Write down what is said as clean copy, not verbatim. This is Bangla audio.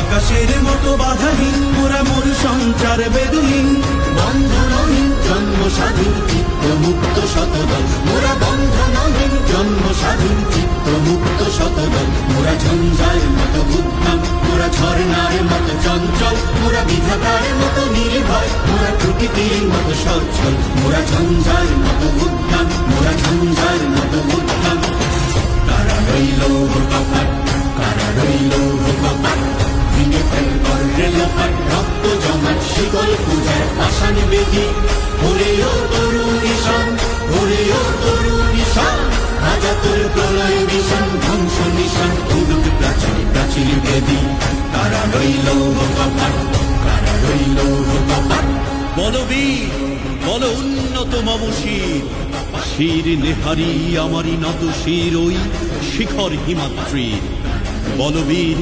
আকাশের মতো বাধাহীন মোরা মোর সঞ্চার বেদহীন, বন্ধনহীন জন্ম স্বাধীন চিত্ত মুক্ত শতদল, মোরা বন্ধনহীন জন্ম স্বাধীন চিত্ত মুক্ত শতদল। মোরা ঝঞ্ঝার মতো উদ্যম, মোরা ঝর্ণার মতো চঞ্চল, মোরা বিধাতার মতো নির্ভয়, মোরা প্রকৃতির মতো সচ্ছল। মোরা ঝঞ্ঝার মতো উদ্যম, মোরা ঝঞ্ঝার মতো উদ্যম। কারা রইল কপাট, কারা রইল কপাট, ভেঙে ফেল করলে লোপাট, রক্ত জমাট শিকল পূজার পাষাণ বেদি। ওরে ও তরুণ ঈশান, ওরে ও তরুণ ঈশান, রাজা তোর প্রলয় বিষান, ধ্বংস নিশান উড়ুক প্রাচীর প্রাচীর বেদি। কারা রইল কপাট, কারা রইল কপাট। বলবীর বল উন্নত মম শির, শির নেহারি আমারি নত শির ওই শিখর হিমাদ্রির। বলবীর